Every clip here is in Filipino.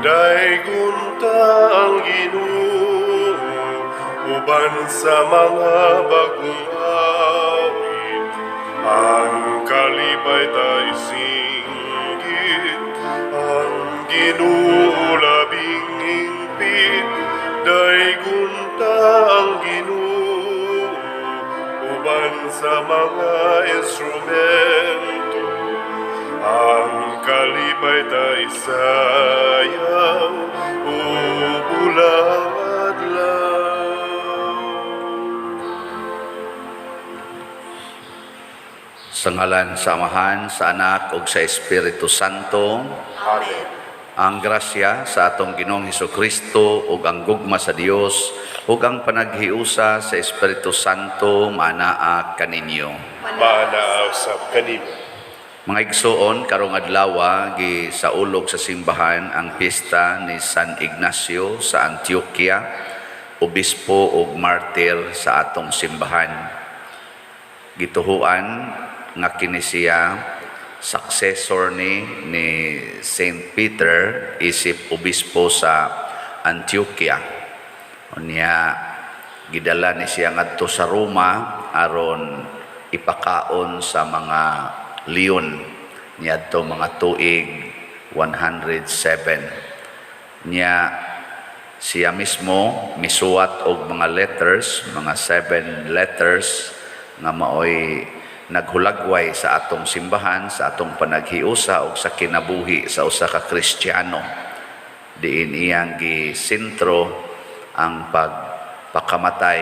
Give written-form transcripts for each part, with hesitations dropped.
Daigunta ang Ginoo uban sa mga bagong awit, ang kalipay tayo singgit, ang Ginoo labing hingpit. Daigunta ang Ginoo uban sa mga instrumento, ang kalipay tayo sayaw o bulang adlaw. Sa ngalan sa Amahan, sa Anak, ug sa Espiritu Santo. Amen. Ang grasya sa atong Ginoong Hesukristo ug ang gugma sa Dios ug ang panaghiusa sa Espiritu Santo manaa kaninyo. Manaaw sa kanimo. Mga igsoon, karong adlaw gisaulog sa simbahan ang piyesta ni San Ignacio sa Antioquia, obispo ug martir sa atong simbahan. Gituhuan nga kini siya successor ni Saint Peter isip obispo sa Antioquia. Unya gidala ni siya ngadto sa Roma aron ipakaon sa mga leon niadto mga tuig 107. Nya siya mismo misuwat og mga letters, mga 7 letters nga maoy naghulagway sa atong simbahan, sa atong panaghiusa o sa kinabuhi sa usa ka Kristiyano. Diin iyang gisentro ang pagpakamatay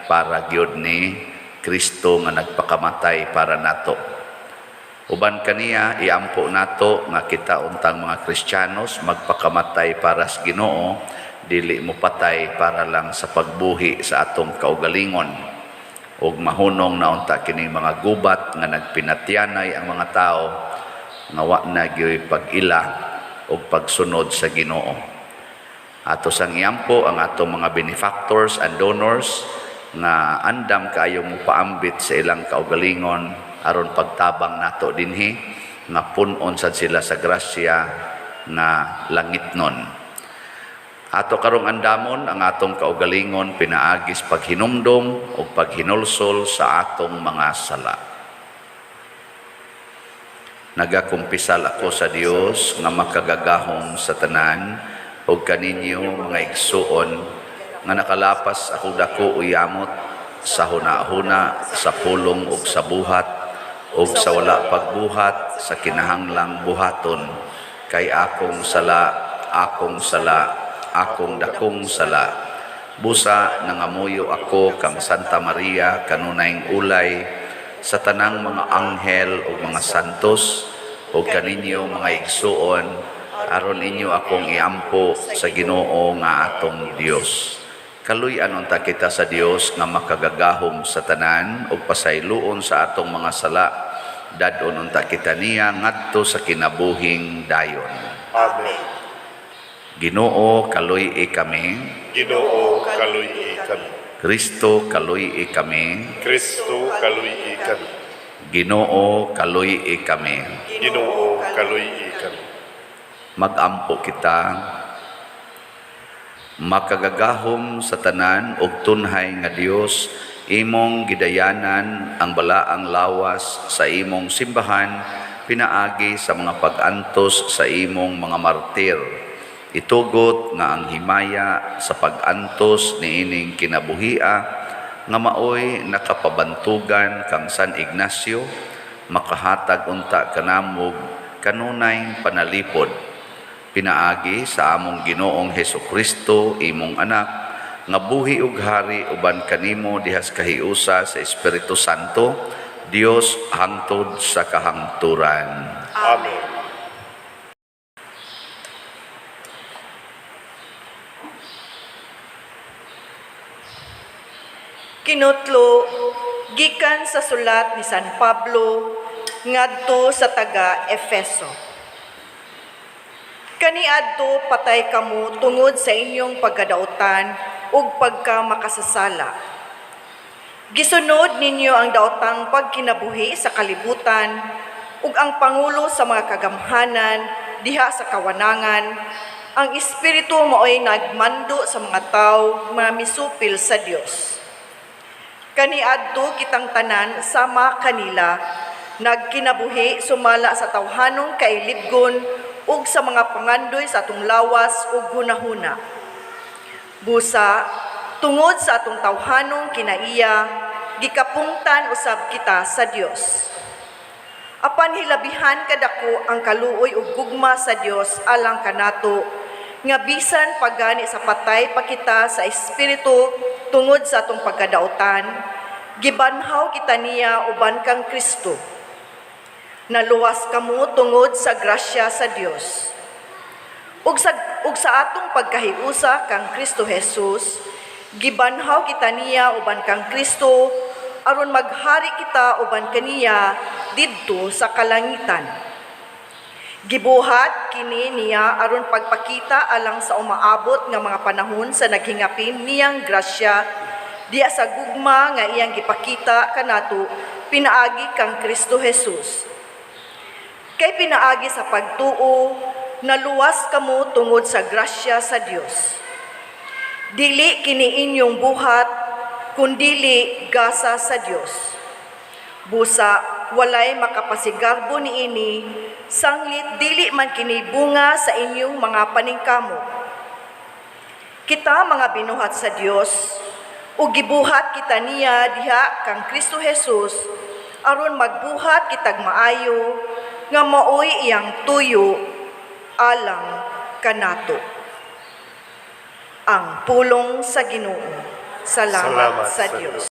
para gyud ni Kristo nga nagpakamatay para nato. Uban kaniya iampo nato nga kita untang mga Kristiyanos magpakamatay para sa Ginoo, dili mo patay para lang sa pagbuhi sa atong kaugalingon. Ug mahunong na unta kining mga gubat nga nagpinatyanay ang mga tao nga wa na gyoy pag-ila ug pagsunod sa Ginoo. Ato sang iampo ang atong mga benefactors and donors nga andam kaayo mo paambit sa ilang kaugalingon aron pagtabang nato dinhi nga pun-on sad sila sa grasya nga langitnon. Ato karong andamon ang atong kaugalingon pinaagis paghinumdom o paghinulsol sa atong mga sala. Nagakumpisal ako sa Dios nga makagagahom sa tanan o kaninyo mga igsuon nga nakalapas ako dako uyamot sa huna-huna, sa pulong o sa buhat o sa wala pagbuhat sa kinahanglang buhaton kay akong sala, akong dakong sala. Busa nangamuyo ako kang Santa Maria kanunayng ulay sa tanang mga anghel o mga santos o kaninyo mga igsuon aron inyo akong iampo sa Ginoo nga atong Dios. Kaluy-an unta kita sa Dios nga makagagahom sa tanan ug pasayloon sa atong mga sala. Dadon unta kita niya ngadto sa kinabuhing dayon. Amen. Ginoo kaluy kami. Ginoo kaluy kami. Kristo kaluy kami. Kristo kaluy kami. Ginoo kaluy kami. Ginoo kaluy kami. Magampo kita. Makagagahom sa tanan ug tunhay nga Dios, imong gidayanan ang balaang lawas sa imong simbahan pinaagi sa mga pag-antos sa imong mga martir. Itugot nga ang himaya sa pag-antos niining kinabuhia nga maoy nakapabantugan kang San Ignacio, makahatag unta kanamog kanunay panalipod. Pinaagi sa among Ginoong Hesukristo, imong anak, nga buhi ug hari uban kanimo dihas kahiusa sa Espiritu Santo, Dios hangtod sa kahangturan. Amen. Kinutlo, gikan sa sulat ni San Pablo ngadto sa taga Efeso. Kaniadto patay kamo tungod sa inyong pagkadautan ug pagka makasasala. Gisunod ninyo ang daotang pagkinabuhi sa kalibutan ug ang pangulo sa mga kagamhanan diha sa kawanangan Ang Espiritu mao'y nagmando sa mga tao nga misupil sa Dios. Kaniadto kitang tanan sama kanila, nagkinabuhi sumala sa tawhanong kailibgon ug sa mga pangandoy sa atong lawas ug hunahuna. Busa, tungod sa atong tawhanong kinaiya, gikapungtan usab kita sa Dios. Apan hilabihan kadako ang kaluoy ug gugma sa Dios alang kanato, nga bisan pagani sa patay pa kita sa Espiritu tungod sa atong pagkadautan, gibanhaw kita niya uban kang Kristo. Naluwas kamo tungod sa grasya sa Dios. Ug sa atong pagkahiusa kang Kristo Jesus, gibanhaw kita niya uban kang Kristo aron maghari kita uban kaniya didto sa kalangitan. Gibuhat kini niya aron pagpakita alang sa umaabot nga mga panahon sa naghingapin niyang grasya diya sa gugma nga iyang gipakita kanato pinaagi kang Kristo Jesus. Kay pinaagi sa pagtuo, naluwas kamo tungod sa grasya sa Dios. Dili kini inyong buhat, kundili gasa sa Dios. Busa, walay makapasigarbo niini, sanglit dili man kini bunga sa inyong mga paningkamo. Kita mga binuhat sa Dios, ug gibuhat kita niya diha kang Kristo Jesus, aron magbuhat kitag maayo, nga maoy iyang tuyo alang kanato. Ang pulong sa Ginoo. Salamat sa Dios.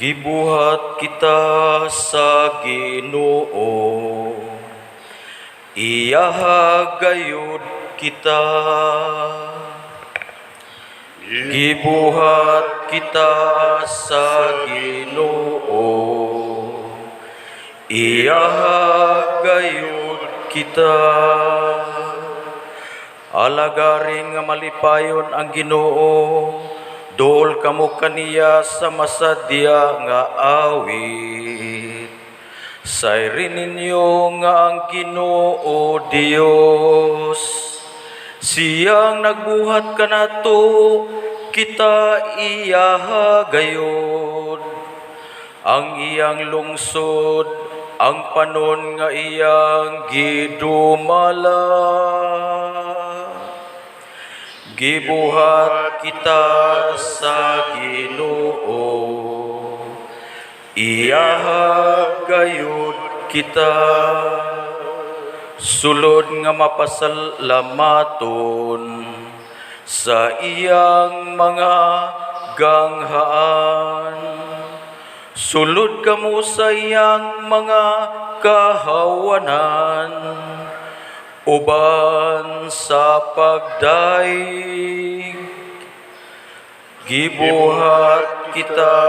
Gibuhat kita sa Ginoo, iyaha gayud kita. Gibuhat kita sa Ginoo, iyaha gayud kita. Alagaring nga malipayon ang Ginoo, dol kamo kaniya sa masadya nga awit. Sayri ninyo nga ang Ginoo Dios, siyang nagbuhat kanato, kita iyaha gayod. Ang iyang lungsod, ang panon nga iyang gidumala. Gibuhat kita sa Ginoo, iyaha gayud kita. Sulod nga mapasalamaton sa iyang mga ganghaan. Sulod kamo sa iyang mga kahawanan, uban sa pagdaig. Gibuhat kita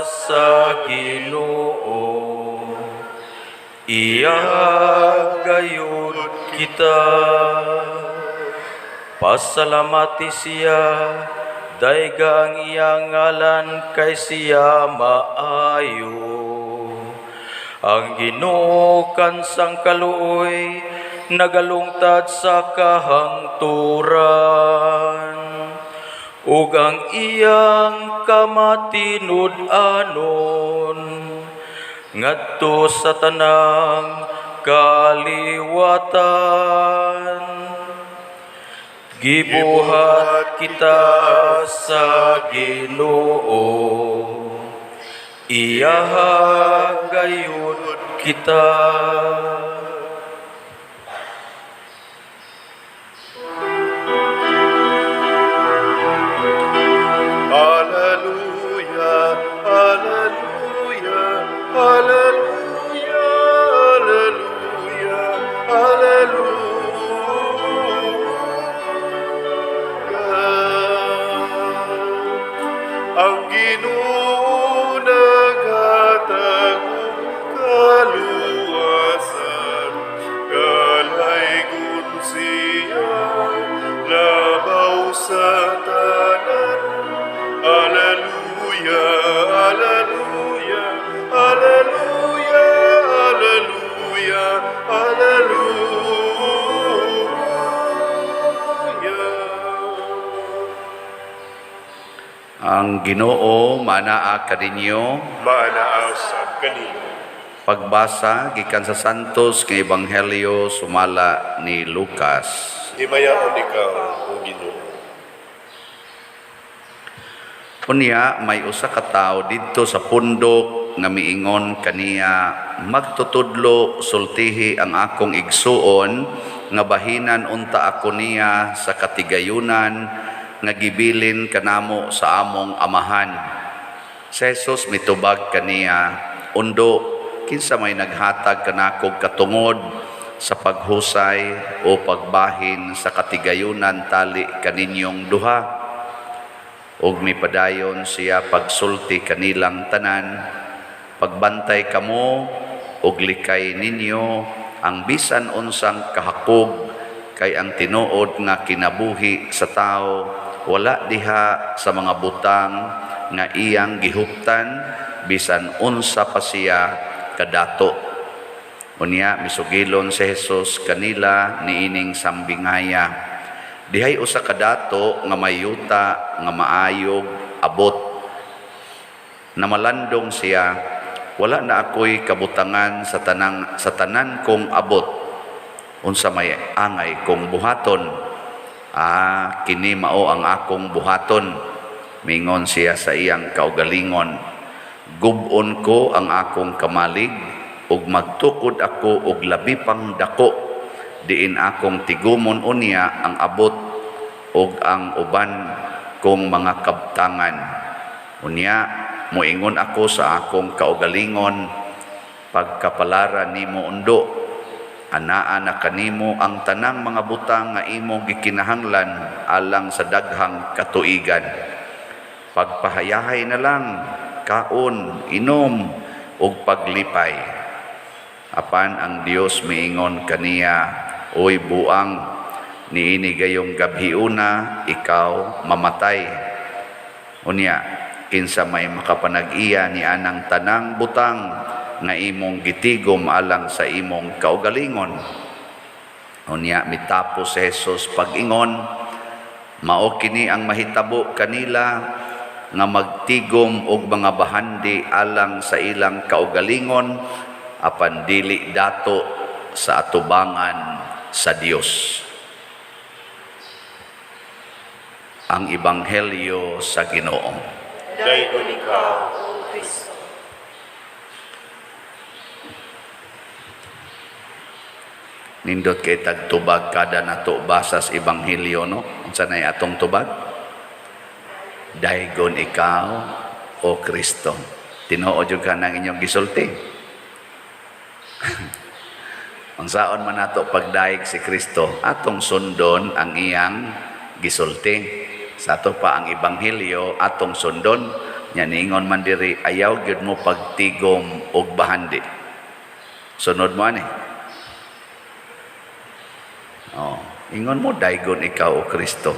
sa Ginoo, iyaha gayud kita. Pasalamati siya, dayga ang iyang ngalan kay siya maayo. Ang Ginoo kansang kaluoy, nagalungtad sa kahangturan, ug ang iyang kamatinud-anon ngadto sa tanang kaliwatan. Gibuhat kita sa Ginoo, iyaha gayud kita. Hallelujah, hallelujah, hallelujah, hallelujah, hallelujah. Ang Ginoo naghatag og kaluwasan. Ginoo manaa kaninyo Manaaw sa kanila. pagbasa gikan sa Santos nga Ebanghelyo sumala ni Lucas. Himayaon ikaw, O Ginoo. Unya may usa ka tawo didto sa pundok nga miingon kaniya, magtutudlo sultihi ang akong igsuon nga bahinan unta ako niya sa katigayunan nga gibilin kanamo sa among amahan. Si Jesus mitubag kaniya, undo kinsa may naghatag kanakog katungod sa paghusay o pagbahin sa katigayunan tali kaninyong duha. Og mipadayon siya pagsulti kanilang tanan, pagbantay kamo og likay ninyo ang bisan unsang kahakog, kay ang tinuod nga kinabuhi sa tao wala diha sa mga butang nga iyang gihuptan bisan unsa pa siya kadato. Unya misugilon si Jesus kanila niining sambingaya, dihay usa kadato nga mayuta nga maayog abot. Namalandong siya, wala na ako'y kabutangan sa tanan kong abot. Unsa may angay kong buhaton? Kini mao ang akong buhaton. Mingon siya sa iyang kaugalingon, gubon ko ang akong kamalig ug magtukod ako og labi pang dako, diin akong tigumon unya ang abot ug ang uban kong mga kabtangan. Unya moingon ako sa akong kaugalingon, pagkapalara nimo undo, anaa na kanimo ang tanang mga butang nga imo gikinahanglan alang sa daghang katuigan. Pagpahayahay na lang, kaon, inom, ug paglipay. Apan ang Dios miingon kaniya, oy buang, niini gayong gabhiuna ikaw mamatay. Unya, kinsa may makapanag-iya ni anang tanang butang nga imong gitigom alang sa imong kaugalingon. Unya mitapos si Jesus pag-ingon, mao kini ang mahitabo kanila nga magtigom og mga bahandi alang sa ilang kaugalingon apan dili dato sa atubangan sa Dios. Ang Ebanghelyo sa Ginoo. Dayon ikaw, O Kristo. Nindot kay tagtubag kada nato basas Ebanghelyo, no? Unsa nay atong tubag? Daygon ikaw, O Kristo. Tinuod jud ka ng inyong gisulti. Unsaon man nato pagdaig si Kristo, atong sundon ang iyang gisulti. Sa ato pa ang Ebanghelyo, atong sundon, nya ningon man diri, ayaw gyud mo pagtigom og bahandi. Sunod mo ani. Ingon mo, daygon ikaw, O Kristo.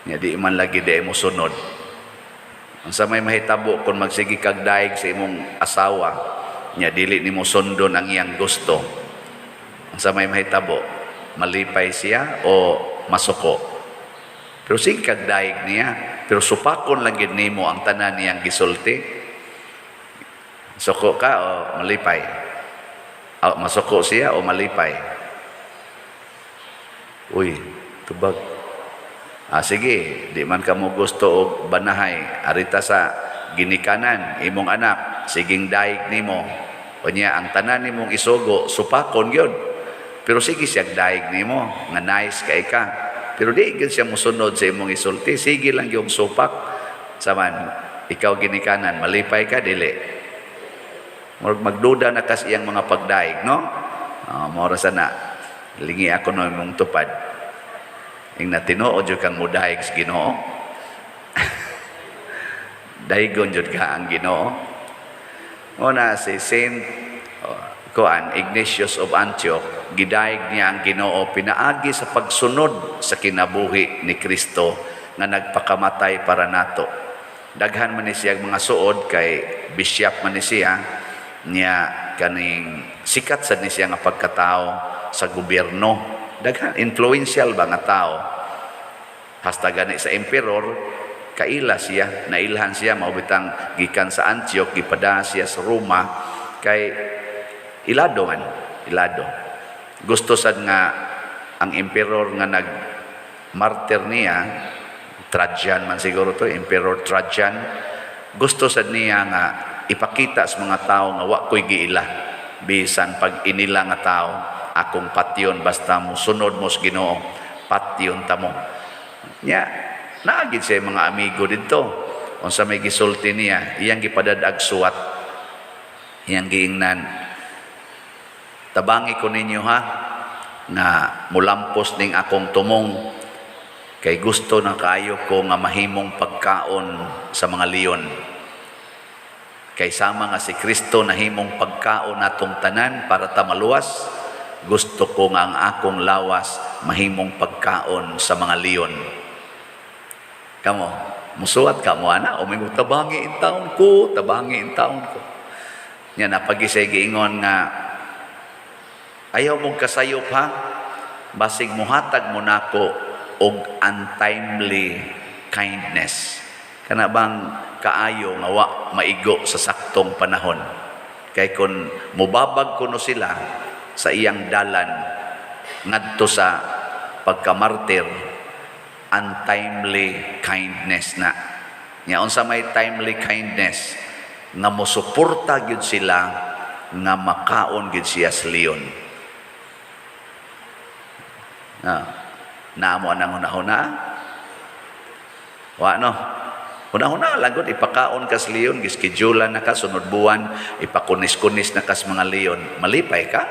Nya di man lagi di mo sunod. Unsa may mahitabo kung magsigi kag daig sa imong asawa, nya dili nimo sundon ang iyang gusto. Unsa may mahitabo, malipay siya o masuko. Pero sige kag daig niya, pero supakon lang gid nimo ang tanan niyang gisulti. Suko ka o malipay? Masuko siya o malipay? Uy, tubag. Sige, di man ka mo gusto og banahay, arita sa ginikanan, imong anak, siging daig nimo. O niya, ang tanan nimong isugo, supakon yun. Pero sige siya daig nimo, nga nice kay ka. Pero di gyud siya musunod sa imong isulti, sige lang yung supak. Saman, ikaw ginikanan, malipay ka, dili. Magduda na kas iyang mga pagdaig, no? Maura sana, lingi ako no imong tupad. Ing natinood jud kang mudaig sa Ginoo. Daygon jud ka ang Ginoo. Una si Saint Ignatius of Antioch, gidaig niya ang Ginoo pinaagi sa pagsunod sa kinabuhi ni Kristo nga nagpakamatay para nato. Daghan man ni siya mga suod kay bishop man ni siya niya kaning sikat sad ni siya nga pagkatao sa gobyerno. Daghan influential ba nga tao. Hasta gani sa emperor kaila siya, nailhan siya, maubitang gikan sa Antioch, gipada siya sa Roma, kay ilado man, ilado. Gusto sad nga ang emperor nga nag-martyr niya, Trajan man siguro to, Emperor Trajan, gusto sad niya nga ipakita sa mga tao nga wa ko'y giila. Bisan pag inila nga tao, akong patyon, basta mo sunod mo sa Ginoo, patyon ta mo. Nya, naagid siya mga amigo dito. Unsa may gisulti niya, iyang gipadadag suwat. Iyang giingnan, tabangi ko ninyo ha, nga mulampos ning akong tumong, kay gusto na kayo ko nga mahimong pagkaon sa mga leon. Kay sama nga si Kristo nahimong pagkaon natong tanan para ta maluwas, gusto ko nga ang akong lawas mahimong pagkaon sa mga leon. Kamo, musuwat ka mo ana, o may tabangi in taon ko, tabangi in taon ko. Yan, napagisay giingon nga, ayaw mong kasayop ha, basig muhatag mo nako og untimely kindness. Kana bang kaayo nga wa maigo sa saktong panahon. Kay kun mubabag kuno sila sa iyang dalan ngadto sa pagkamartir, untimely kindness na. Nya unsa may timely kindness nga mosuporta gyud sila nga makaon gyud siya sa leon. Naamo nang hunahuna. Wa no. Hunahuna lagod ipakaon kas leon, gischedulean na ka sunod buwan, ipakunis-kunis na kas mga leon. Malipay ka?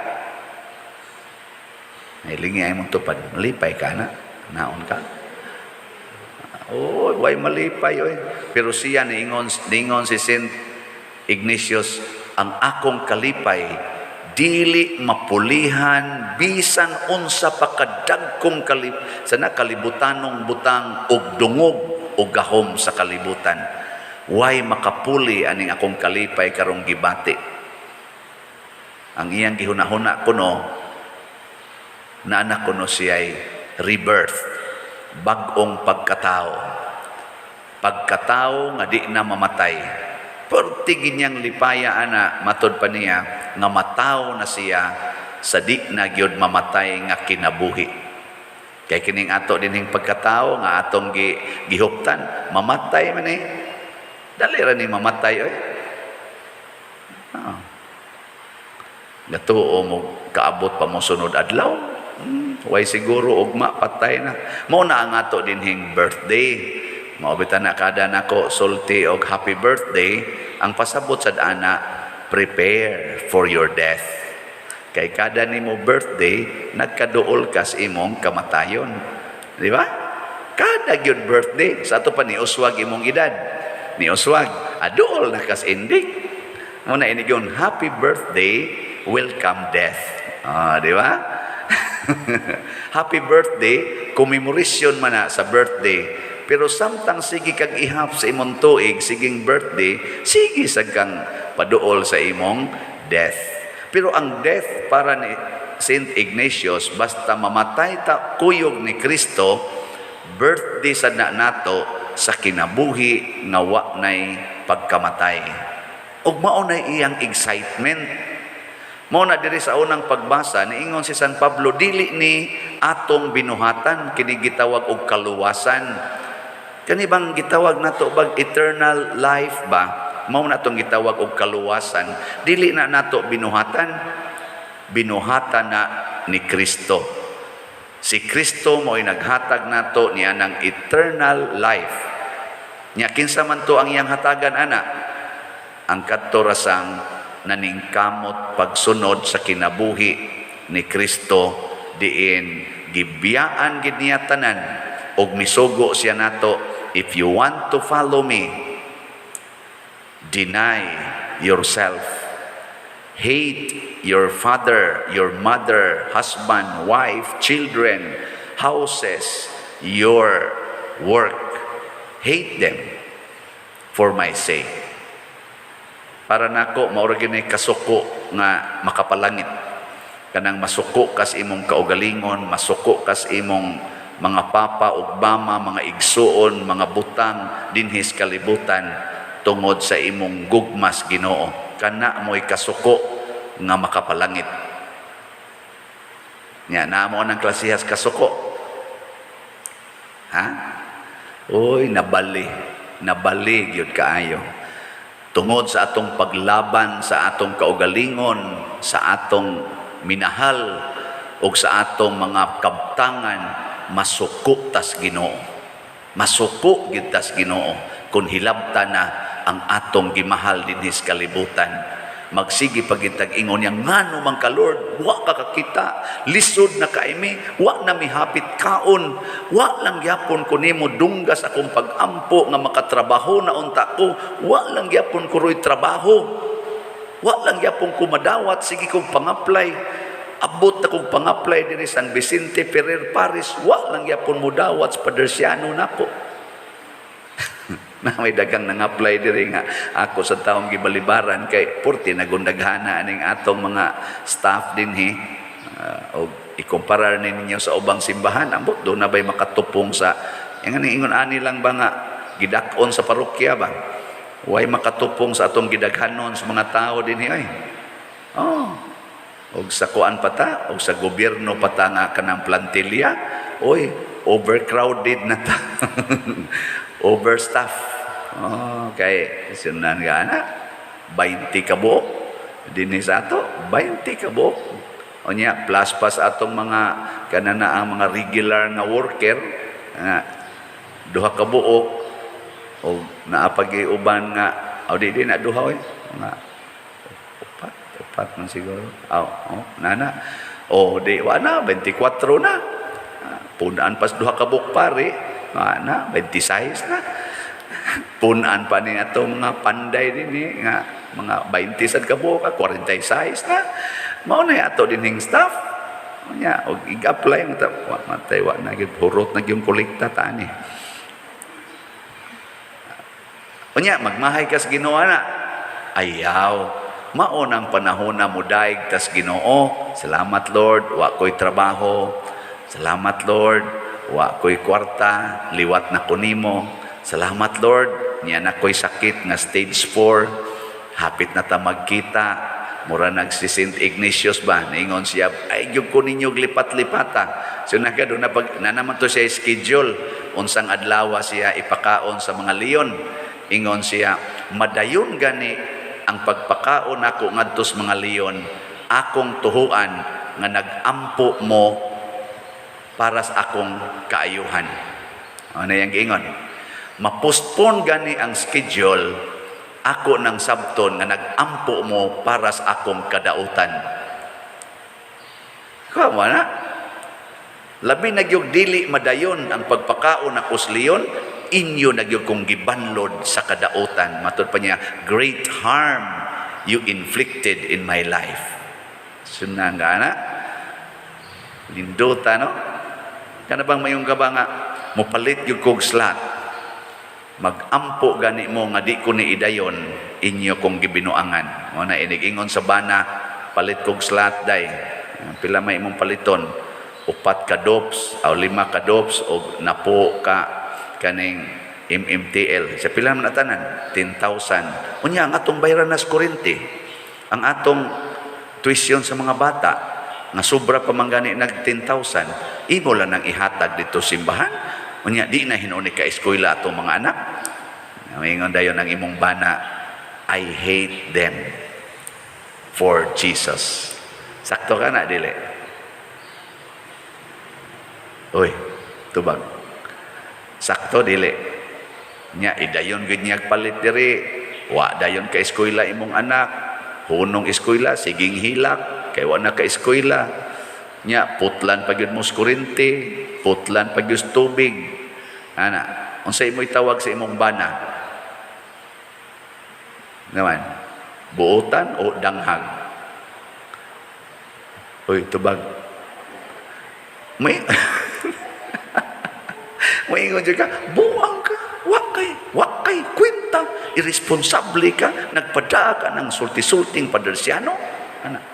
Ilingi ay mong tupad. Malipay ka na. Naon ka. Oh, way malipay oy. Pero siya niingon si Saint Ignatius, ang akong kalipay dili mapulihan bisan unsa pa kadagkong sana kalibutanong butang og dungog o gahom sa kalibutan. Way makapuli aning akong kalipay karong gibati. Ang iyang gihunahuna kuno, na anak kuno siya'y rebirth, bag-ong pagkatao. Pagkatao nga di na mamatay. Pertigin niyang lipaya ana, matod pa niya, nga matao na siya sa di na gyud mamatay nga kinabuhi. Kay kining ato dinhing pagkatao nga atong gihuptan, mamatay man eh. Dali ra ni mamatay oy. Gatuo mo kaabot pa mo sunod adlaw. Way siguro ugma patay na. Mao na ang ato dinhing birthday. Maobitan na kada nako sulti og happy birthday, ang pasabot sad ana, prepare for your death. Kay kada nimo birthday, nagkaduol ka sa imong kamatayon. Di ba? Kada gyud birthday, sa ato pa ni uswag imong edad. Ni uswag, aduol na kas indik. Muna ini gyud happy birthday, welcome death. Di ba? Happy birthday, commemoration man na sa birthday. Pero samtang sige kag ihap sa imong tuig, siging birthday, sige sa kang paduol sa imong death. Pero ang death para ni Saint Ignatius, basta mamatay ta kuyog ni Kristo, birthday sad na nato sa kinabuhi nga wa nay pagkamatay. Ug mao nay iyang excitement. Mao na diri sa unang pagbasa niingon si San Pablo, dili ni atong binuhatan kini gitawag og kaluwasan. Kani bang gitawag nato bag eternal life ba? Mao na tong gitawag og kaluwasan. Dili na nato binuhatan. Binuhatan na ni Kristo. Si Kristo mo'y naghatag nato niya ng eternal life. Nya kinsa man to ang iyang hatagan ana? Ang katorasang naningkamot pagsunod sa kinabuhi ni Kristo, diin gibiyaan gid niya tanan og misugo siya nato, if you want to follow me, deny yourself, hate your father, your mother, husband, wife, children, houses, your work, hate them for my sake. Para nako mao ra gyud kasuko nga makapalangit. Kanang masuko kas imong kaugalingon, masuko kas imong mga papa ug mama, mga igsuon, mga butang dinhis kalibutan tungod sa imong gugmas Ginoo. Kana mo'y kasuko nga makapalangit. Nya namo nang klasihas kasuko. Ha? Oy, nabali gyud kaayo. Tungod sa atong paglaban sa atong kaugalingon, sa atong minahal ug sa atong mga kabtangan, masuko tas Ginoo. Masuko gyud tas Ginoo kun hilabta na ang atong gimahal dinhi sa kalibutan. Magsigi pagitag ingon niya, ngano man ka Lord, wa ka kakita, lisod na kaimi, wa na mihapit kaon, wa lang gyapon ko nimo dunggas akong pagampo nga makatrabaho na unta ko, wa lang gyapon ko roy trabaho, wa lang gyapon ko madawat, sige kong pang-apply, abot na kong pang-apply diri San Vicente Ferrer Paris, wa lang gyapon mo dawat sa Padersiano nako. Na may dagang nang-apply diri nga ako sa taong gibalibaran kay purti nagundaghana aning atong mga staff dinhi o ikumparar ninyo sa ubang simbahan ambot do na bay makatupong sa yang ingon ani lang ba nga gidak-on sa parokya ba way makatupong sa atong gidaghanon sa mga tao dinhi ay og sa kuan pata og sa gobyerno pata nga kanang plantilya oy overcrowded na ta. Overstaff. Okay, sinan nga na 20 ka buok dinhi sa ato 20 ka buok onya plus pa sa atong mga kanana ang mga regular nga worker duha ka buok o naapag-iuban nga di na duha nga upat man siguro nana di wala 24 na punaan pas duha ka buok pare na 26 na punan pa ni ato mga panday dinhi nga mga 20 sad ka buok 46 na mao na ato dinhing staff nya og ig-apply mo ta matay wa na gyud hurot na gyud kolekta ta ni nya magmahay ka sa Ginoo na ayaw mao nang panahon na mudaig tas Ginoo salamat Lord wa koy trabaho salamat Lord wa koy kwarta liwat na ko nimo salamat Lord, niya na ko'y sakit nga stage 4, hapit na ta magkita, mura nagsi St. Ignatius ba, naingon siya, ay yung ko ninyo lipat-lipata. So nagado na naman to siya schedule, unsang adlaw siya ipakaon sa mga leon. Ingon siya, madayon gani ang pagpakaon ako ngadto sa mga leon, akong tuhuan nga nagampo mo para sa akong kaayuhan. Ano yung giingon? Mapostpone gani ang schedule ako ng sabton nga nagampo mo para sa akong kadautan. Kamo na? Labi nagyog dili madayon ang pagpakaon ako sa leon, inyo nagyog kong gibanlod sa kadautan. Matod pa niya, great harm you inflicted in my life. Sunan nga na? Linduta, no? Kana bang mayong ka ba nga, mupalit yung kong slot. Magampo gani mo nga di ko ni idayon inyo kong gibinuangan. Mo na inig-ingon sa bana palit kog slot day. Pila may imong paliton? 4 ka dops o 5 ka dops o napo ka kaning MMTL. Sa pila man tanan 10,000. Unya ang atong bayaran nas kuryente. Ang atong tuition sa mga bata nga sobra pa man gani nag 10,000. Imo lang nang ihatag dito simbahan. Unya di na hinuni ka eskwela atong mga anak. Maingon dayon ang imong bana, I hate them for Jesus. Sakto ka na dili. Uy, tubag. Sakto dili. Nya idayon gid niya palit diri. Wa dayon ka eskwela imong anak. Hunong eskwela siging hilak kay wa na ka eskwela. Nya putlan pagyud mo sa kuryente, putlan pagyud tubig. Ana, unsay imo'y tawag sa imong bana? Naman, buotan o danghag? Uy, tubag. May ingon ka, buwang ka, wakay, kwenta, irresponsable ka, nagpada ka ng sulti-sulting Padersiano. Ana,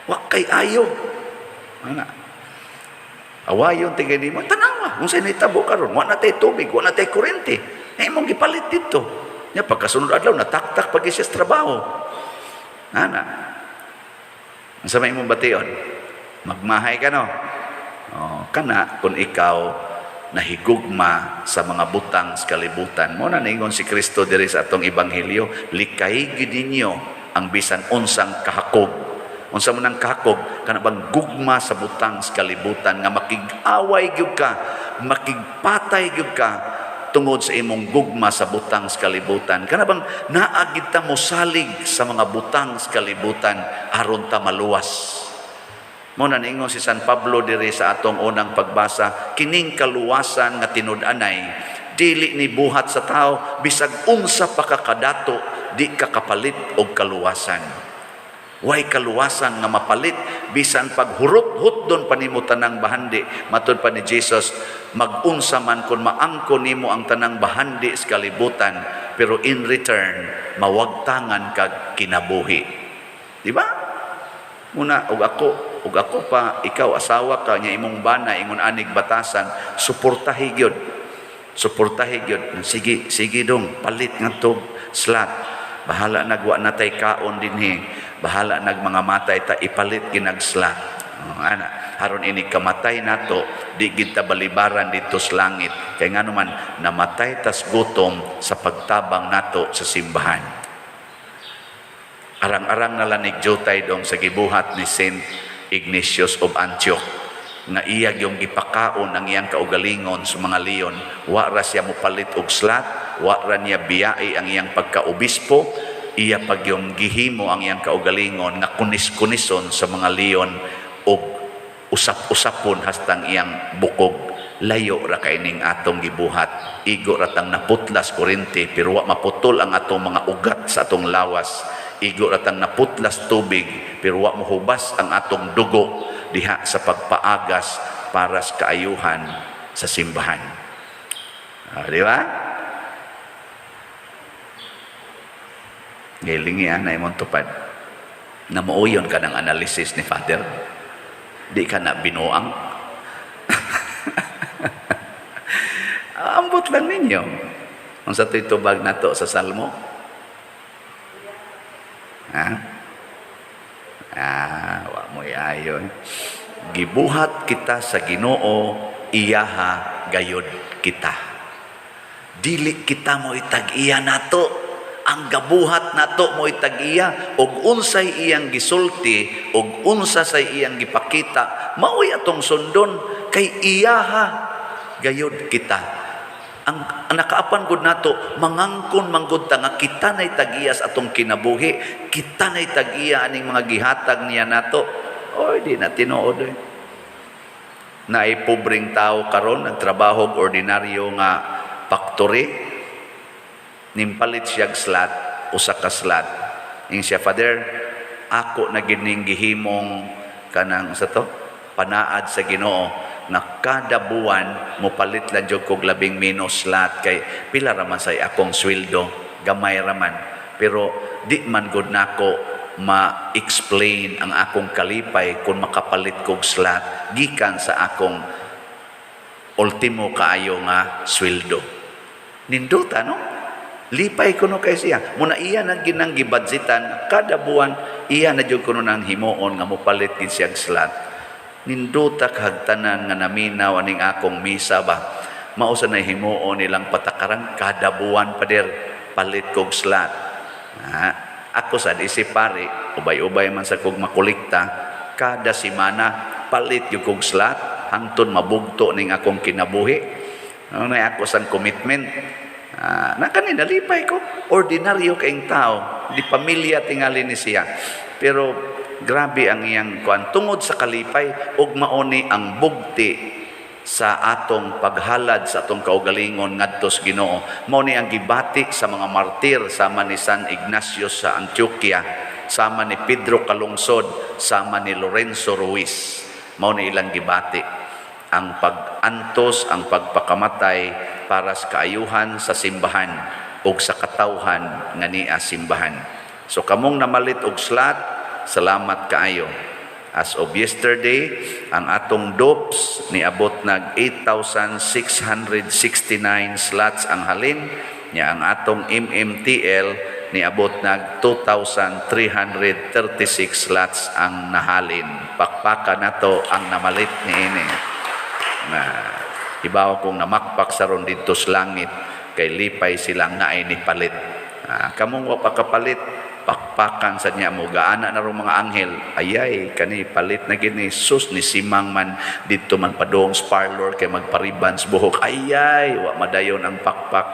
wakay ayo. Ana, Awayon tigay nimo, tanawa, kung sa'yo nitabo karon, wa na tayo tubig, wa na tayo kurente. Imong gipalit dito. Nya pagkasunod adlaw nataktak pag siya sa trabaho. Ana. Unsa may imong bation? Magmahay ka no. Oh, kana kung ikaw nahigugma sa mga butang sa kalibutan. Mo na ningon si Kristo diri sa atong ebanghelyo, likay gid ninyo ang bisan unsang kahakog. Unsa man ang kahakog, kana bang gugma sa butang sa kalibutan nga makig-away gyud ka, makigpatay gyud ka tungod sa imong gugma sa butang sa kalibutan. Kana bang naagid ta mo salig sa mga butang sa kalibutan aron ta maluwas. Mo na ningon si San Pablo diri sa atong unang pagbasa, kining kaluwasan nga tinud-anay dili ni buhat sa tao bisag unsa pa ka kadato di ka kapalit og kaluwasan. Way kaluwasan nga mapalit bisan paghurot-hut don panimo tanang bahandi. Matud pa ni Jesus, mag-unsa man kun maangko nimo ang tanang bahandi sa kalibutan, pero in return mawagtangan kag kinabuhi. Di ba? Muna og ako pa, ikaw asawa ka nya imong bana ingon anig batasan, suportahi gyud. Suportahi gyud. Sige dong, palit ngadto slat. Bahala nagwa na tay kaon dinhi. Bahala nag mga matay ta ipalit ginagslat. Ana, haron ini kamatay nato, di gid ta balibaran dito sa langit. Kay ngano man namatay tas gutom sa pagtabang nato sa simbahan. Arang-arang nalanig jotay dong sa gibuhat ni Saint Ignatius of Antioch nga iya yung gipakaon ang iyang kaugalingon sa mga leon. Wa ra siya mopalit og slat, wa ra niya biyai ang iyang pagkaobispo, iya pag yung gihimo ang iyang kaugalingon nga kunis-kunison sa mga leon og usap-usapon hastang iyang bukog. Layo ra kaining atong gibuhat. Igo ra tang naputlas kurente pero wa maputol ang atong mga ugat sa atong lawas. Igo ra tang naputlas tubig pero wa mohubas ang atong dugo diha sa pagpaagas para sa kaayuhan sa simbahan. Di ba? Gilingi na imong tupad. Na mauyon ka ng analysis ni Father. Di ka na binuang. Ambot lang ninyo. Kung sa tubag na to sa Salmo. Wa mo'y ayon. Gibuhat kita sa Ginoo, iyaha gayod kita. Dili kita mo itag-iya nato. Ang gabuhat nato mo itag-iya og unsay iyang gisulti og unsa say iyang gipakita, maoy atong sundon kay iyaha gayod kita. Ang nakaapan gud nato mangangkon manggod ta nga kita nay tag-iya sa atong kinabuhi, kita nay tag-iya aning mga gihatag niya nato. Oy di na tinuod. Naay pobreng tao karon nagtrabaho og ordinaryo nga factory, nimpalit siya slat, usa ka slat. Ing siya, Father, ako na gining gihimong kanang sa to panaad sa Ginoo na kada buwan mo palit lang jud kog 10 minus slat kay pila ra man say akong sweldo, gamay ra man, pero di man gud nako ma-explain ang akong kalipay kung makapalit kog slat gikan sa akong ultimo kaayo nga sweldo. Ninduta no? Lipay ko no kay siya. Muna iya na ginang gibadgetan kada buwan iya na jud kuno nang himuon nga mopalit gid siya slat. Ninduta kahagtanan nga naminaw aning akong misa ba. Mao sa nahimuon nilang patakaran kada buwan pader palit kog slat. Ako sa isip pare, ubay-ubay man sa kog makolekta, kada semana palit yung kog slat hangtod mabugto ning akong kinabuhi. Ano na ako sa commitment. Na kanina lipay ko, ordinaryo kaing tao, di pamilya tingali ni siya. Pero grabe ang iyang kuan tungod sa kalipay ug mauni ang bugti sa atong paghalad sa atong kaugalingon ngadto sa Ginoo. Mao ni ang gibati sa mga martir sama ni San Ignatius sa Antioquia, sama ni Pedro Calungsod, sama ni Lorenzo Ruiz. Mao ni ilang gibati ang pag-antos, ang pagpakamatay para sa kaayuhan sa simbahan ug sa katawhan nga niya simbahan. So kamong namalit og slat, salamat kaayo. As of yesterday, ang atong DOPS niabot nag 8,669 slots ang halin, nya ang atong MMTL niabot nag 2,336 slots ang nahalin. Pakpaka na to ang namalit ni ini. Na ibaw kung namakpak sa ron dito sa langit, kay lipay silang naay ni palit. Kamong wa pakapalit, pakpakan sa niya mo, gaana na ron mga anghel, ayay, kani palit na gini, sus ni simang man, dito man padong parlor, kay magparibans buhok, ayay, wa madayon ang pakpak,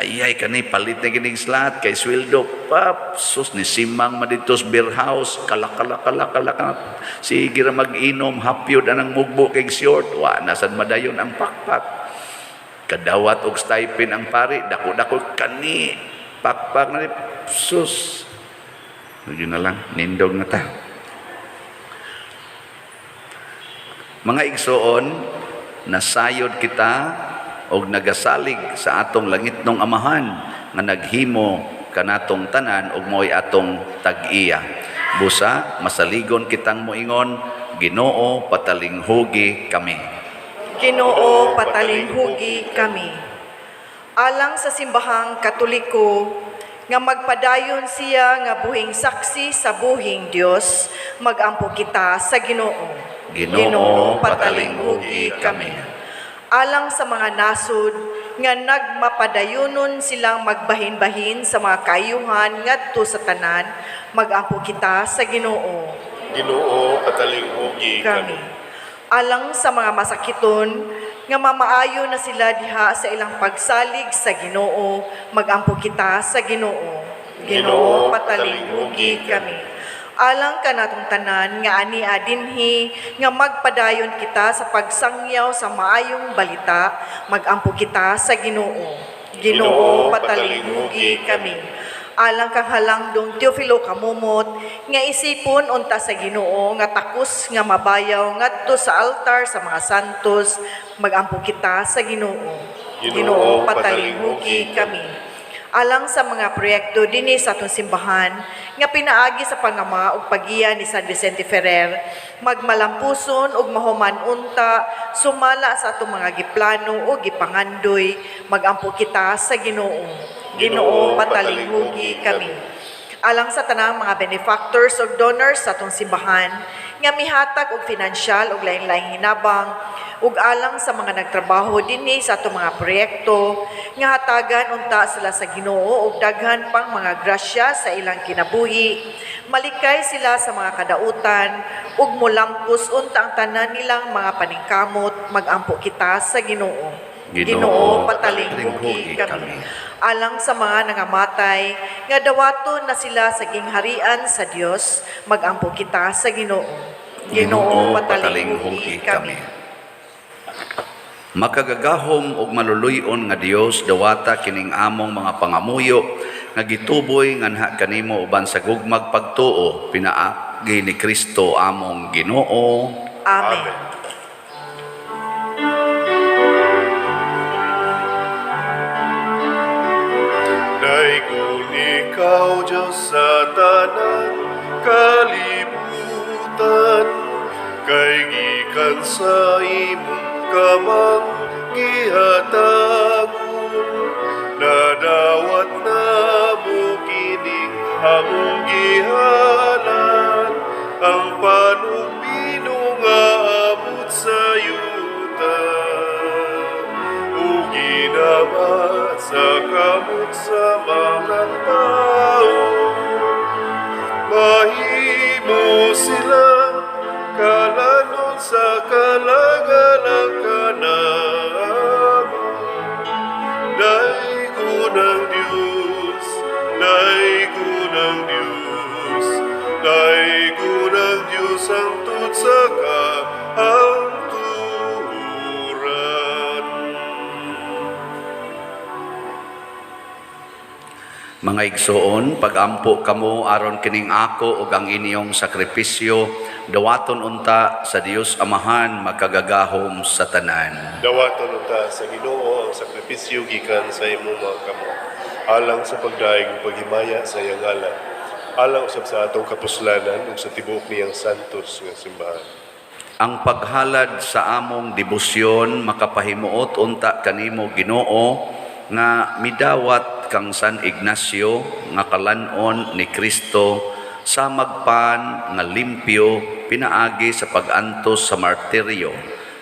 ayay, kani palit na gini slat, kay sweldo, pap, sus ni simang man dito sa beer house, kalak, sige ra mag-inom, hapyod anang mugbo kay short, wa, nasan madayon ang pakpak, kadawat og stipend ang pari, dako-dako kani, pakpak na ni, sus, yun na lang, nindog na ta. Mga igsoon, nasayod kita o nagasalig sa atong langitnong amahan nga naghimo kanatong tanan og mo'y atong tag-iya. Busa, masaligon kitang moingon, Ginoo patalinghugi kami. Ginoo patalinghugi kami. Alang sa simbahang Katoliko, nga magpadayon siya nga buhing saksi sa buhing Dios, magampo kita sa Ginoo. Ginoo patalinghugi kami. Alang sa mga nasod nga nagmapadayonon silang magbahin-bahin sa mga kayuhan ngadto sa tanan, magampo kita sa Ginoo. Ginoo patalinghugi kami. Alang sa mga masakiton nga mamaayo na sila diha sa ilang pagsalig sa Ginoo, magampo kita sa Ginoo. Ginoo patalinghugi kami. Alang kanatong tanan nga ani dinhi nga magpadayon kita sa pagsangyaw sa maayong balita, magampo kita sa Ginoo. Ginoo patalinghugi kami. Alang kang halangdong Teofilo Kamumot, nga isipon unta sa Ginoo nga takos nga mabayaw ngadto sa altar sa mga santos, magampo kita sa Ginoo. Ginoo patalinghugi kami. Alang sa mga proyekto dinhi sa atong simbahan nga pinaagi sa pangama ug pagiya ni San Vicente Ferrer, magmalampuson ug mahuman unta sumala sa atong mga giplano ug gipangandoy, magampo kita sa Ginoo. Ginoo patalinghugi kami. Alang sa tanang mga benefactors ug donors sa atong simbahan nga mihatag og pinansyal ug lain-laing hinabang, ug alang sa mga nagtrabaho dinhi sa atong mga proyekto nga hatagan unta sila sa Ginoo ug daghan pang mga grasya sa ilang kinabuhi, malikay sila sa mga kadautan ug molampos unta ang tanan nilang mga paningkamot, magampo kita sa Ginoo. Ginoo patalinghugi kami. Alang sa mga nangamatay nga dawaton na sila sa gingharian sa Dios, magampo kita sa Ginoo. Ginoo patalinghugi kami. Makagagahom og maluluyon nga Dios, dawata kining among mga pangamuyo nga gituboy nganha kanimo uban sa gugmag pagtuo, pinaagi ni Kristo among Ginoo. Amen. Daigon ikaw, Diyos sa tanan kalibutan, kay gikan sa imong kamang gihatagon, nadawat na mo kining among gihalan, ang panubino nga abot sa yuta, ug ginamat sa kamot sa mga tao, mahimo silang kalanon sa kalagalang kanamo. Daigo ng Diyos, daigo ng Diyos, daigo ng Diyos ang tutsa ka ang turan. Mga igsoon, pagampo kamo aron kining ako ug ang inyong sakripisyo, dawaton unta sa Dios Amahan makagagahom sa tanan. Dawaton unta sa Ginoo ang sakripisyo gikan sa imong mga kamot, alang sa pagdaig ug paghimaya sa iyang ngalan. alang usab sa atong kapuslanan ug sa tibuok niyang santos nga simbahan. Ang paghalad sa among debosyon makapahimuot unta kanimo Ginoo nga midawat kang San Ignacio nga kalanon ni Kristo sa magpan nga limpyo pinaagi sa pagantos sa martiryo.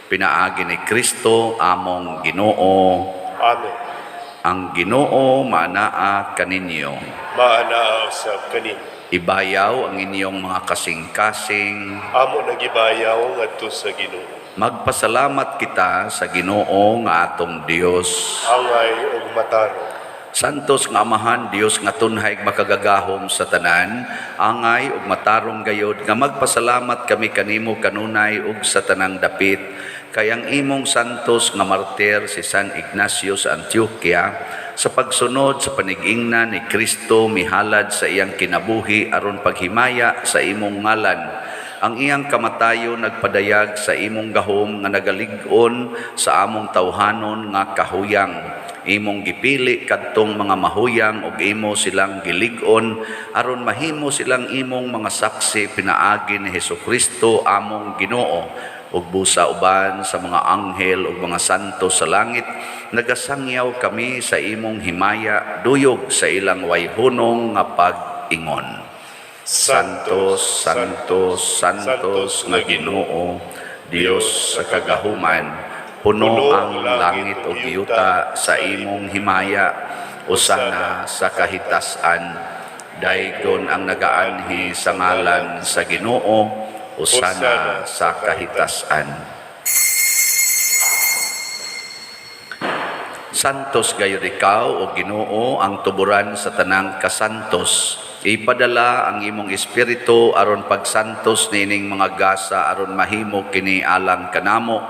Pinaagi ni Kristo among Ginoo. Amen. Ang Ginoo manaa kaninyo. Maanaa usab kanin. Ibayaw ang inyong mga kasing-kasing. Amo nagibayaw ngadto sa Ginoo. Magpasalamat kita sa Ginoo nga atong Dios. Angay ug mataro. Santos nga Amahan Dios nga tunhay makagagahom sa tanan, angay ug matarong gayod nga magpasalamat kami kanimo kanunay ug sa tanang dapit. Kay ang imong santos nga martir si San Ignacio sa Antioquia sa pagsunod sa panigingnan ni Kristo mihalad sa iyang kinabuhi aron paghimaya sa imong ngalan. Ang iyang kamatayon nagpadayag sa imong gahom nga nagalig-on sa among tawhanon nga kahuyang. Imong gipili kadtong mga mahuyang ug imo silang gilig-on aron mahimo silang imong mga saksi pinaagi ni Hesukristo among Ginoo. Ug busa uban sa mga anghel ug mga santo sa langit, nagasangyaw kami sa imong himaya duyog sa ilang wayhunong nga pag-ingon. Santos, Santos, Santos nga Ginoo, Dios sa kagahuman, puno ang langit ug yuta sa imong himaya, usana sa kahitasan, daygon ang nagaanhi sa ngalan sa Ginoo, usana sa kahitasan. Santos gayud ikaw o Ginoo ang tuburan sa tanang kasantos. Ipadala ang imong espiritu aron pagsantos nining mga gasa aron mahimo kini alang kanamo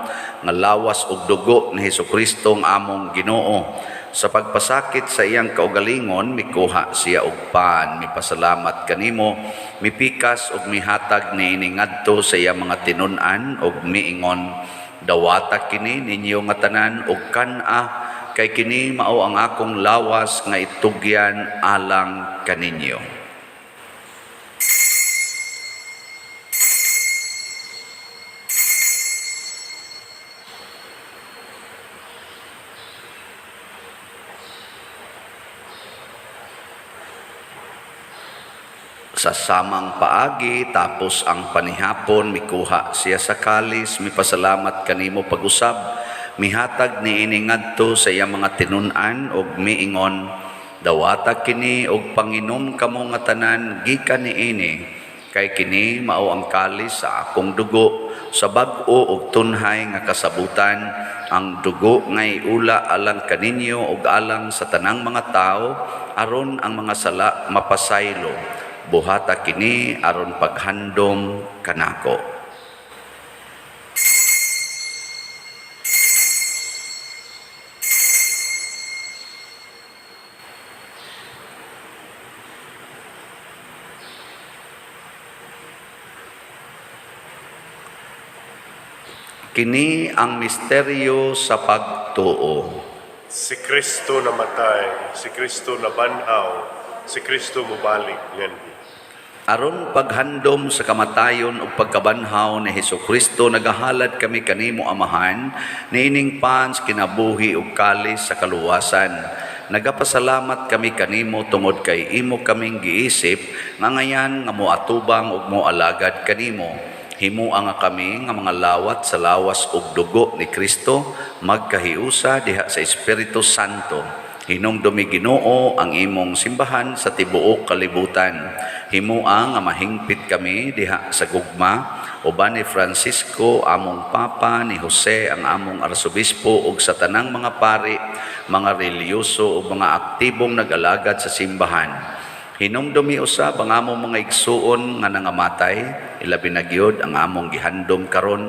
nga lawas ug dugo ni Hesukristo ang among Ginoo. Sa pagpasakit sa iyang kaugalingon, mikuha siya og pan, mipasalamat kanimo, mipikas ug mihatag niini ngadto sa iyang mga tinun-an ug miingon, dawata kini ninyo nga tanan ug kan-a, kay kini mao ang akong lawas nga itugyan alang kaninyo. Sa samang paagi tapos ang panihapon mikuha siya sa kalis, mipasalamat kanimo pag-usab, mihatag niini ngadto sa iyang mga tinun-an ug miingon, dawata kini og panginom kamo nga tanan gikan niini, kay kini mao ang kalis sa akong dugo, sa bag-o ug tunhay nga kasabutan, ang dugo ngay ula alang kaninyo ug alang sa tanang mga tao, aron ang mga sala mapasaylo. Buhata kini aron paghandom kanako. Kini ang misteryo sa pagtuo. Si Kristo namatay, si Kristo nabanhaw, si Kristo mubalik nganhi. Aron paghandom sa kamatayon ug pagkabanhaw ni Hesukristo, nagahalad kami kanimo Amahan, niining pans kinabuhi ug kalis sa kaluwasan. Nagapasalamat kami kanimo tungod kay imo kaming giisip nga ngayan nga moatubang ug moalagad kanimo. Himuang nga kami nga mga lawat sa lawas ug dugo ni Kristo, magkahiusa diha sa Espiritu Santo. Hinumdumi Ginoo ang imong simbahan sa tibuok kalibutan. Himuang nga mahingpit kami diha sa gugma, uban ni Francisco among Papa, ni Jose ang among Arsobispo ug sa tanang mga pari, mga reliyoso ug mga aktibong nag-alagad sa simbahan. Hinumdumi usab ang among mga igsuon nga nangamatay, ilabi na gyud ang among gihandom karon.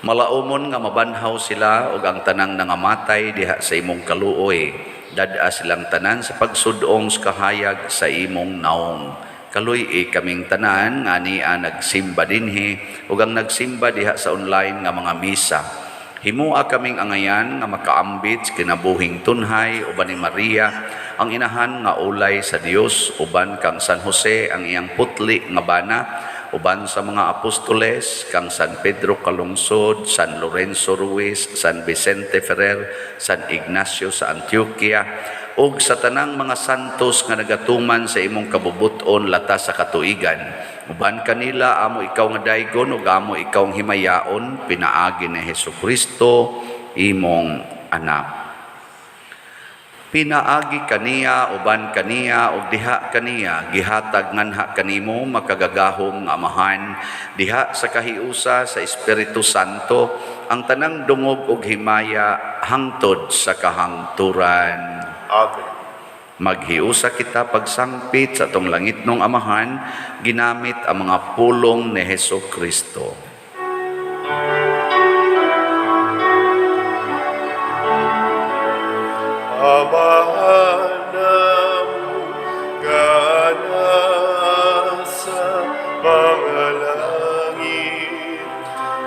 Malaumon nga mabanhaw sila ug ang tanang nangamatay diha sa imong kaluoy. Dad-a silang tanan sa pagsudong sa kahayag sa imong naong. Kaluy kaming tanan nga niya nagsimba dinhi ug ang nagsimba diha sa online nga mga misa. Himua kaming angayan nga makaambit sa kinabuhing tunhay uban ni Maria ang inahan nga ulay sa Dios, uban kang San Jose ang iyang putli nga bana, uban sa mga apostoles kang San Pedro Calungsod, San Lorenzo Ruiz, San Vicente Ferrer, San Ignacio sa Antioquia, ug sa tanang mga santos nga nagatuman sa imong kabubuton latas sa katuigan. Uban kanila amo ikaw nga daygon ug amo ikaw ang himayaon pinaagi ni Hesukristo imong anak. Pinaagi kaniya uban kaniya ug diha kaniya gihatag nganha kanimo makagagahom nga amahan diha sa kahiusa sa Espiritu Santo ang tanang dungog ug himaya hangtod sa kahangturan. Amen. Maghiusa kita pagsangpit sa atong langitnong amahan ginamit ang mga pulong ni Hesukristo. Amahan namu gana sa mga langit,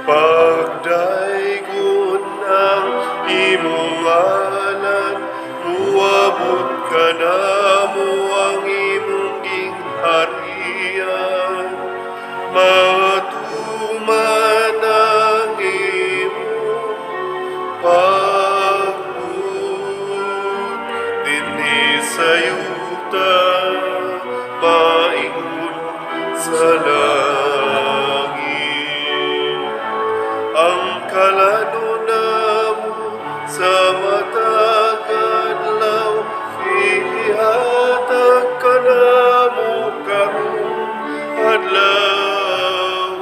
pagdaygon ng imong ngalan, luwabot ka namo ang imong gingharian, matuman ang imong sayuta maingon sa langit. Ang kalanunamo sa matag adlaw, ihatag ka namo karong adlaw.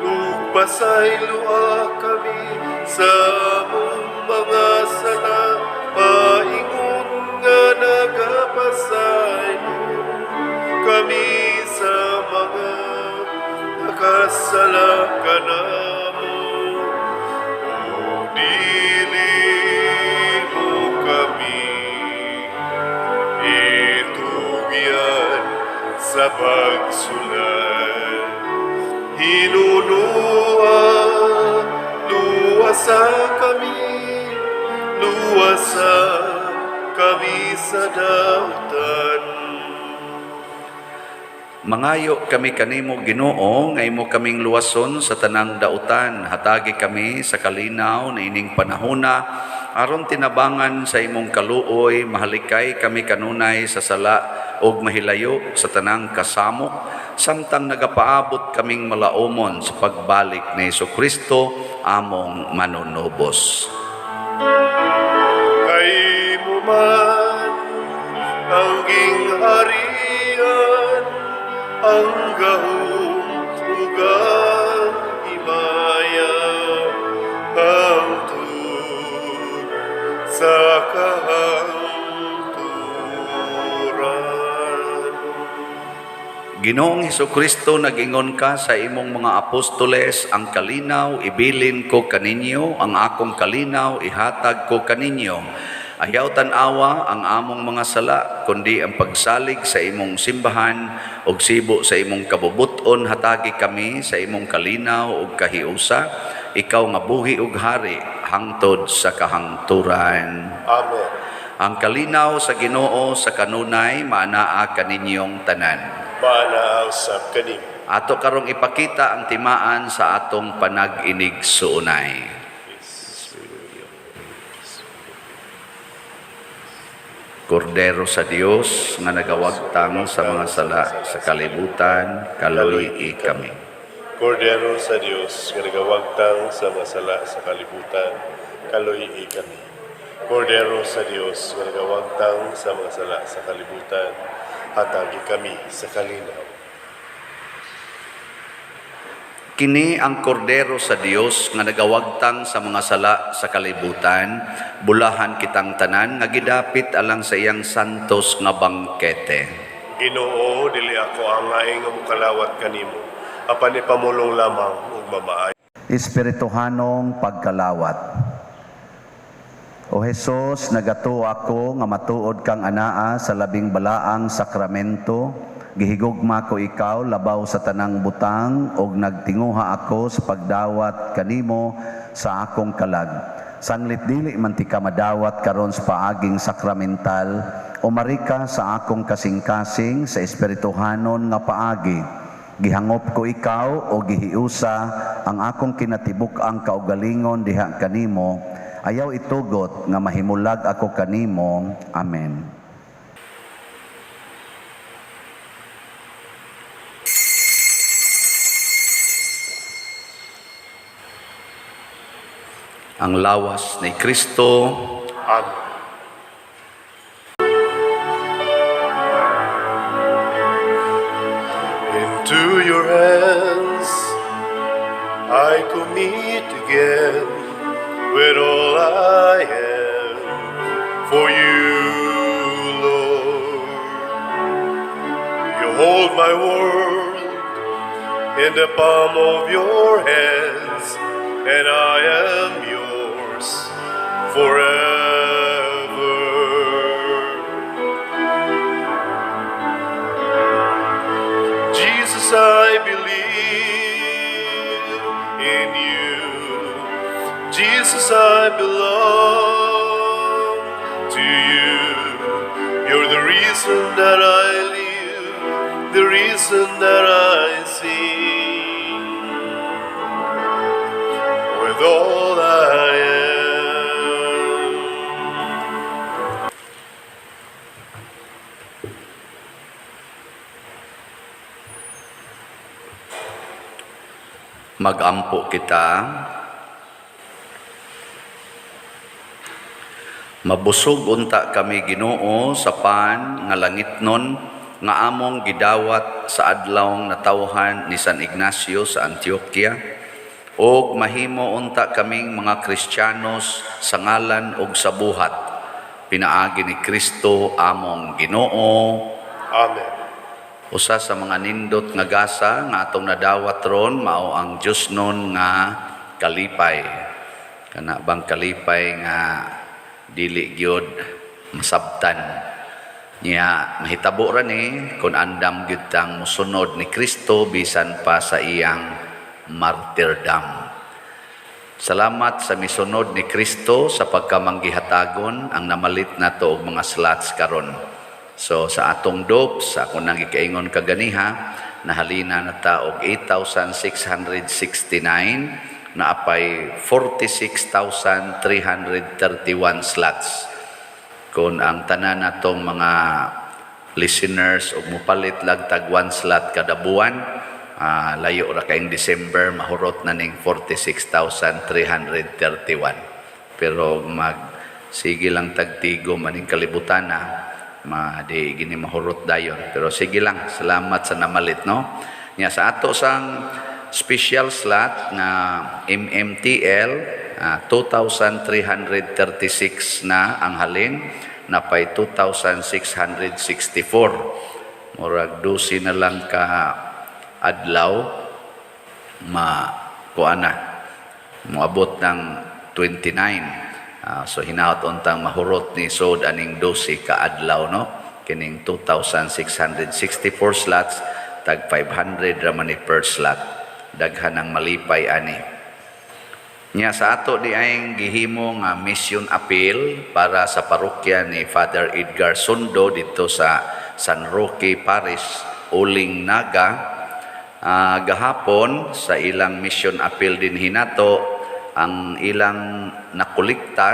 Ug pasaylua kami sa among mga sala, paingon nga nagapasaylo kami sa mga nakasala kanamo. O dili mo kami itugyan sa pagsulat, hinunua luwasa kami sa dautan. Mangayo kami kanimo Ginoo nga imo kaming luwason sa tanang dautan. Hatagi kami sa kalinaw na ining panahona aron tinabangan sa imong kaluoy, mahalikay kami kanunay sa sala ug mahilayo sa tanang kasamok samtang nagapaabot kaming malaumon sa pagbalik ni Hesukristo among manunubos. Kay mo man ang gingharian, ang gahom ug ang himaya, hangtod sa kahangturan. Ginoong Hesukristo, nag-ingon ka sa imong mga apostoles, ang kalinaw ibilin ko kaninyo, ang akong kalinaw ihatag ko kaninyo. Ayaw tan-awa ang among mga sala, kundi ang pagsalig sa imong simbahan ug sibo sa imong kabubuton hatagi kami sa imong kalinaw ug kahiusa, ikaw nga buhi ug hari hangtod sa kahangturan. Amen. Ang kalinaw sa Ginoo sa kanunay maanaa kaninyong tanan. Maanaaw sab kanim. Ato karong ipakita ang timaan sa atong panag-inig suunay. Kordero sa Dios nga nagawagtang sa mga sala sa kalibutan, kaluy kami. Kordero sa Dios nga nagawagtang sa mga sala sa kalibutan, kaluy kami. Kordero sa Dios nga nagawagtang sa mga sala sa kalibutan, hatagi kami sa kalinaw. Kini ang kordero sa Dios nga nagawagtang sa mga sala sa kalibutan, bulahan kitang tanan nga gidapit alang sa iyang santos nga bangkete. Ginoo, dili ako angay nga mukalawat kanimo, apan ipamulong lamang ug mamaay. Espirituhanong pagkalawat. O Jesus, nagato ako nga matuod kang anaa sa labing balaang sakramento, Gihigugma ko ikaw labaw sa tanang butang og nagtinguha ako sa pagdawat kanimo sa akong kalag. Sanglit dili man ti ka madawat karon sa paaging sakramental, umari ka sa akong kasing-kasing sa espirituhanon nga paagi. Gihangop ko ikaw o gihiusa ang akong kinatibuk ang kaugalingon diha kanimo. Ayaw itugot nga mahimulag ako kanimo. Amen. Ang lawas ni Kristo. Amen. Into your hands I commit again with all I am for you, Lord. You hold my world in the palm of your hands, and I am yours forever. Jesus, I believe in you. Jesus, I belong to you. You're the reason that I live, the reason that I sing. With all I am. Magampo kita. Mabusog unta kami Ginoo sa pan nga langitnon nga among gidawat sa adlawng natawhan ni San Ignacio sa Antioquia, og mahimo unta kaming mga Kristiyanos sa ngalan ug sa buhat. Pinaagi ni Kristo among Ginoo. Amen. Usa sa mga nindot nga gasa nga atong nadawat ron mao ang Dios nun nga kalipay. Kana bang kalipay nga dili gyud masabtan. Niya mahitabo ra ni kun andam gyud tang mosunod ni Kristo bisan pa sa iyang martyrdom. Salamat sa misunod ni Kristo sa pagkamanggihatagon ang namalit nato og mga slots karon. So sa atong dopes, ako nang ikaingon kaganiha, nahalina na ta og 8,669 na apay 46,331 slots. Kung ang tanan natong mga listeners og mupalit lag tag 1 slot kada buwan, layo ra kayong December mahurot na ning 46,331. Pero sige lang tagtigo maning kalibutan na di gini mahurot dayon. Pero sige lang, salamat sa namalit, no? Nya sa ato sang special slot na MMTL, 2,336 na ang halin, na pay 2,664. Murag 12 na lang ka adlaw, moabot ng 29. So hinaot untang mahurot ni sod aning 12 ka adlaw, no? Kining 2,664 slots, tag 500 raman ni per slot. Daghan ang malipay ani. Nya sa ato di ayong gihimo nga mission appeal para sa parokya ni Father Edgar Sundo dito sa San Roque Parish, Uling Naga. Gahapon sa ilang mission appeal din hinato ang ilang nakulikta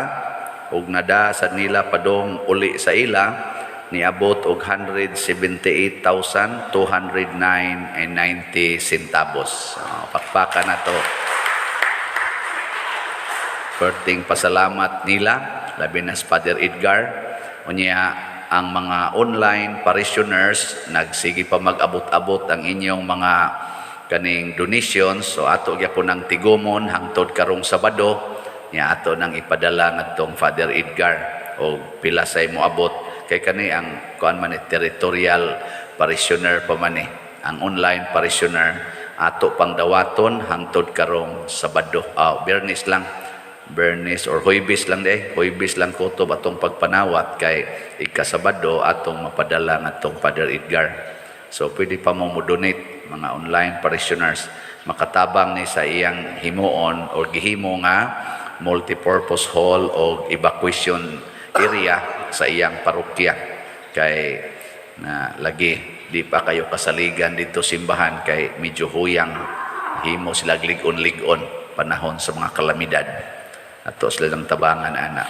ug nada sa nila padong uli sa ila niabot og 178,209.90 centavos. Pakpakan na to. Perting pasalamat nila, labi na sa Father Edgar. Unya, ang mga online parishioners, nagsige pa mag-abot-abot ang inyong mga kaning donations. So ato gyapon ang tigumon hangtod karong Sabado, niya ato nang ipadala ngadtong Father Edgar o pila say moabot. Kay kani ang kuan man territorial parishioner pa man ang online parishioner ato pang dawaton hangtod karong Sabado. Bernis lang. Bernis or Huwebes lang Huwebes lang kutob atong pagpanawat kay ikasabado atong mapadala ngadtong Father Edgar. So pwede pa mo donate mga online parishioners makatabang ni sa iyang himuon o gihimo nga multipurpose hall o evacuation area sa iyang parokya kay na lagi di pa kayo kasaligan dito simbahan kay medyo huyang himo sila ligon-ligon panahon sa mga kalamidad ato sila ng tabangan ana.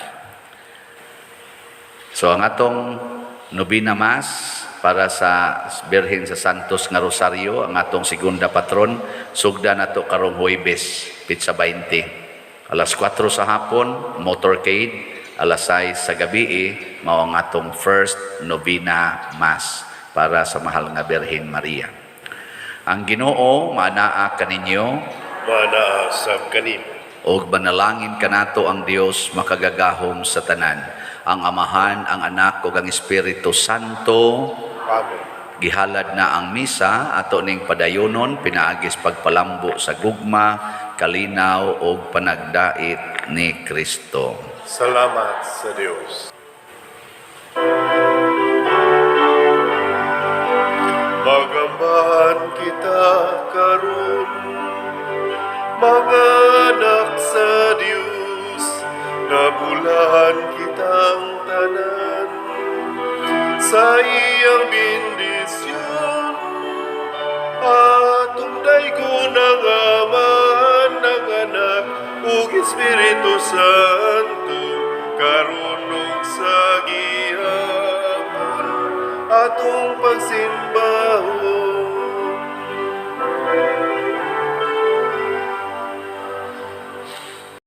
So ang atong Novena Mass para sa Birhen sa Santos nga Rosario, ang atong segunda patron, sugda nato karong Huwebes, Pitsa 20. Alas 4 sa hapon, motorcade, alas 6 sa gabi, mao ang atong first Novena Mass para sa mahal nga Birhen Maria. Ang Ginoo manaa kaninyo, Mana sab kanin. og banalangin kanato ang Dios makagagahom sa tanan, ang Amahan, ang Anak ug ang Espiritu Santo. Amen. Gihalad na ang misa ato ning padayonon pinaagis pagpalambo sa gugma, kalinaw ug panagdait ni Kristo. Salamat sa Diyos. Magambahan kita karon, mga anak sa Diyos, nabulahan kitang tanan sa iyang bendisyon. Atong daygon ang Ama, ng Anak, ug Espiritu Santo, karon ug sa gihapon, atong pagsimbahon.